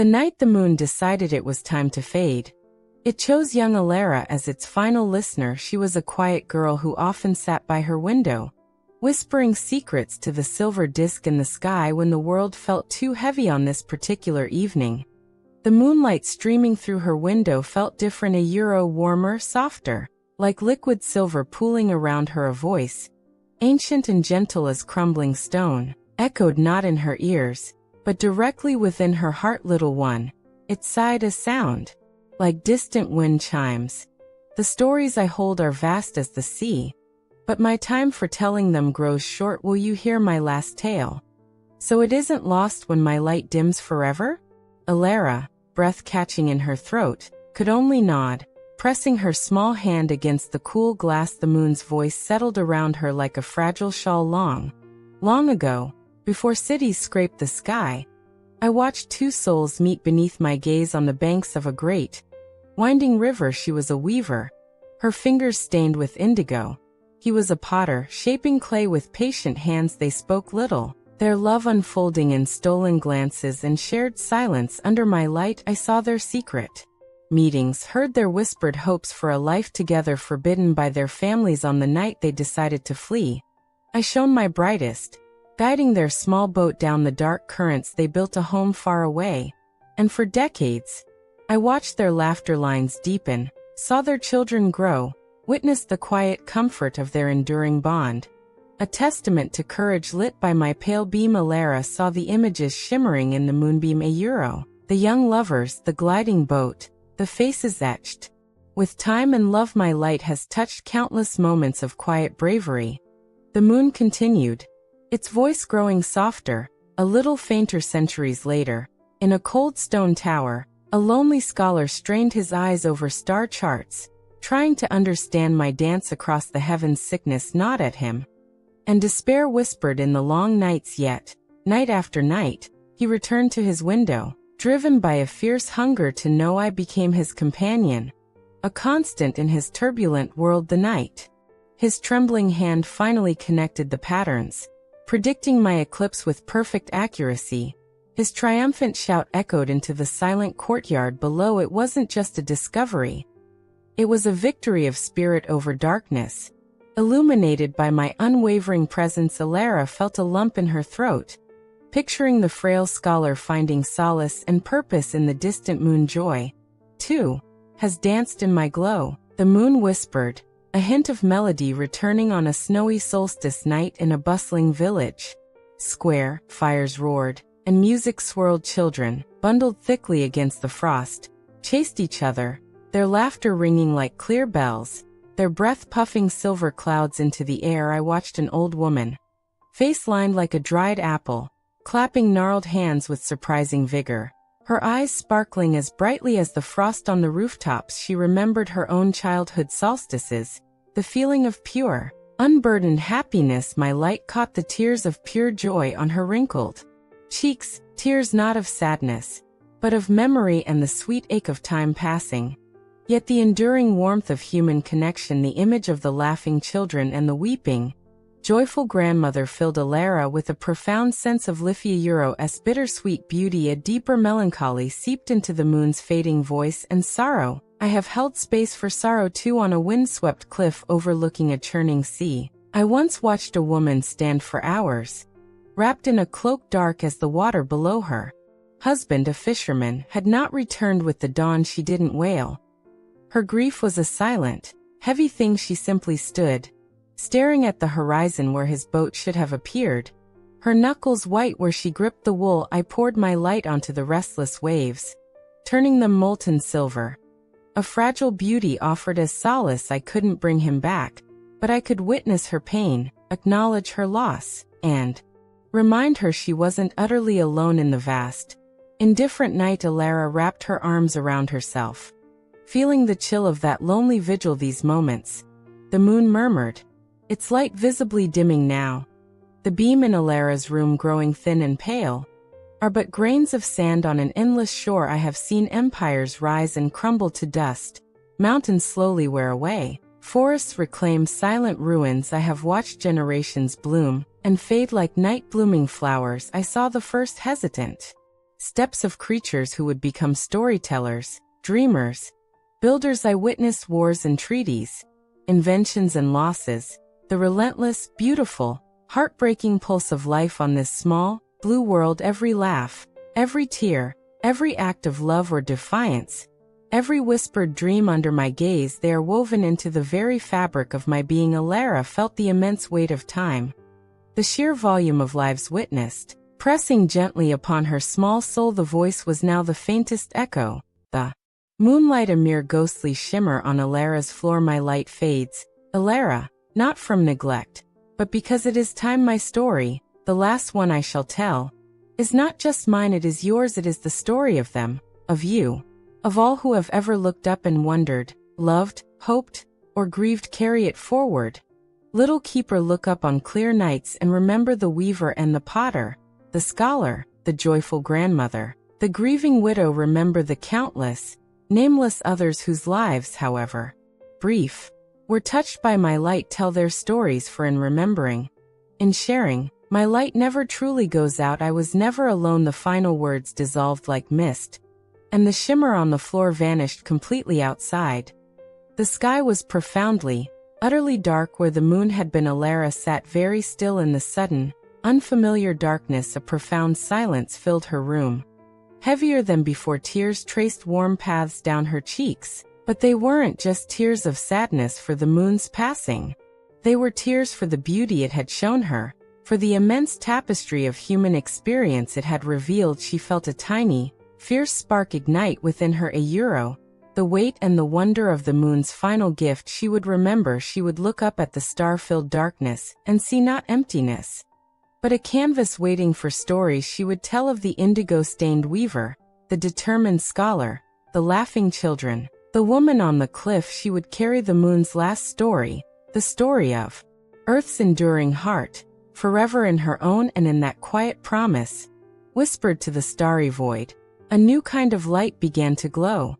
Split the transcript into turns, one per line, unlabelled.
The night the moon decided it was time to fade, it chose young Elara as its final listener. She was a quiet girl who often sat by her window, whispering secrets to the silver disk in the sky when the world felt too heavy. On this particular evening, the moonlight streaming through her window felt different, warmer, softer, like liquid silver pooling around her. A voice, ancient and gentle as crumbling stone, echoed not in her ears, but directly within her heart. Little one, it sighed a sound, like distant wind chimes. The stories I hold are vast as the sea, but my time for telling them grows short. Will you hear my last tale, so it isn't lost when my light dims forever? Elara, breath catching in her throat, could only nod, pressing her small hand against the cool glass. The moon's voice settled around her like a fragile shawl. Long, long ago, before cities scraped the sky, I watched two souls meet beneath my gaze on the banks of a great, winding river. She was a weaver, her fingers stained with indigo. He was a potter, shaping clay with patient hands. They spoke little, their love unfolding in stolen glances and shared silence. Under my light I saw their secret meetings, heard their whispered hopes for a life together, forbidden by their families. On the night they decided to flee, I shone my brightest, guiding their small boat down the dark currents. They built a home far away, and for decades, I watched their laughter lines deepen, saw their children grow, witnessed the quiet comfort of their enduring bond. A testament to courage lit by my pale beam. Elara saw the images shimmering in the moonbeam. The young lovers, the gliding boat, the faces etched with time and love. My light has touched countless moments of quiet bravery. The moon continued, its voice growing softer, a little fainter. Centuries later, in a cold stone tower, a lonely scholar strained his eyes over star charts, trying to understand my dance across the heavens. Sickness gnawed at him, and despair whispered in the long nights. Yet, night after night, he returned to his window, driven by a fierce hunger to know. I became his companion, a constant in his turbulent world. The night, his trembling hand finally connected the patterns, predicting my eclipse with perfect accuracy. His triumphant shout echoed into the silent courtyard below. It wasn't just a discovery, it was a victory of spirit over darkness. Illuminated by my unwavering presence, Elara felt a lump in her throat, picturing the frail scholar finding solace and purpose in the distant moon. Joy, too, has danced in my glow, the moon whispered, a hint of melody returning on a snowy solstice night. In a bustling village square, fires roared, and music swirled. Children, bundled thickly against the frost, chased each other, their laughter ringing like clear bells, their breath puffing silver clouds into the air. I watched an old woman, face lined like a dried apple, clapping gnarled hands with surprising vigor, her eyes sparkling as brightly as the frost on the rooftops. She remembered her own childhood solstices, the feeling of pure, unburdened happiness. My light caught the tears of pure joy on her wrinkled cheeks, tears not of sadness, but of memory and the sweet ache of time passing. Yet the enduring warmth of human connection. The image of the laughing children and the weeping, joyful grandmother filled Elara with a profound sense of Liffe's bittersweet beauty. A deeper melancholy seeped into the moon's fading voice. And sorrow, I have held space for sorrow too. On a windswept cliff overlooking a churning sea, I once watched a woman stand for hours, wrapped in a cloak dark as the water below her husband, a fisherman, had not returned with the dawn. She didn't wail, her grief was a silent, heavy thing. She simply stood, staring at the horizon where his boat should have appeared, her knuckles white where she gripped the wool. I poured my light onto the restless waves, turning them molten silver. A fragile beauty offered as solace. I couldn't bring him back, but I could witness her pain, acknowledge her loss, and remind her she wasn't utterly alone in the vast, indifferent night. Elara wrapped her arms around herself, feeling the chill of that lonely vigil. These moments, the moon murmured, its light visibly dimming now. The beam in Elara's room growing thin and pale, are but grains of sand on an endless shore. I have seen empires rise and crumble to dust, mountains slowly wear away, forests reclaim silent ruins. I have watched generations bloom and fade like night blooming flowers. I saw the first hesitant, steps of creatures who would become storytellers, dreamers, builders. I witnessed wars and treaties, inventions and losses, the relentless, beautiful, heartbreaking pulse of life on this small, blue world. Every laugh, every tear, every act of love or defiance, every whispered dream under my gaze, they are woven into the very fabric of my being. Elara felt the immense weight of time, the sheer volume of lives witnessed, pressing gently upon her small soul. The voice was now the faintest echo, the moonlight a mere ghostly shimmer on Elara's floor. My light fades, Elara, not from neglect, but because it is time. My story, the last one I shall tell, is not just mine, it is yours. It is the story of them, of you, of all who have ever looked up and wondered, loved, hoped, or grieved. Carry it forward, little keeper. Look up on clear nights and remember the weaver and the potter, the scholar, the joyful grandmother, the grieving widow. Remember the countless, nameless others whose lives, however brief, were touched by my light. Tell their stories, for in remembering, in sharing, my light never truly goes out. I was never alone. The final words dissolved like mist, and the shimmer on the floor vanished completely. Outside, the sky was profoundly, utterly dark. Where the moon had been, Elara sat very still in the sudden, unfamiliar darkness. A profound silence filled her room. Heavier than before, tears traced warm paths down her cheeks, but they weren't just tears of sadness for the moon's passing. They were tears for the beauty it had shown her, for the immense tapestry of human experience it had revealed. She felt a tiny, fierce spark ignite within her. The weight and the wonder of the moon's final gift. She would remember. She would look up at the star-filled darkness and see not emptiness, but a canvas waiting for stories. She would tell of the indigo-stained weaver, the determined scholar, the laughing children, the woman on the cliff. She would carry the moon's last story, the story of Earth's enduring heart, forever in her own. And in that quiet promise, whispered to the starry void, a new kind of light began to glow.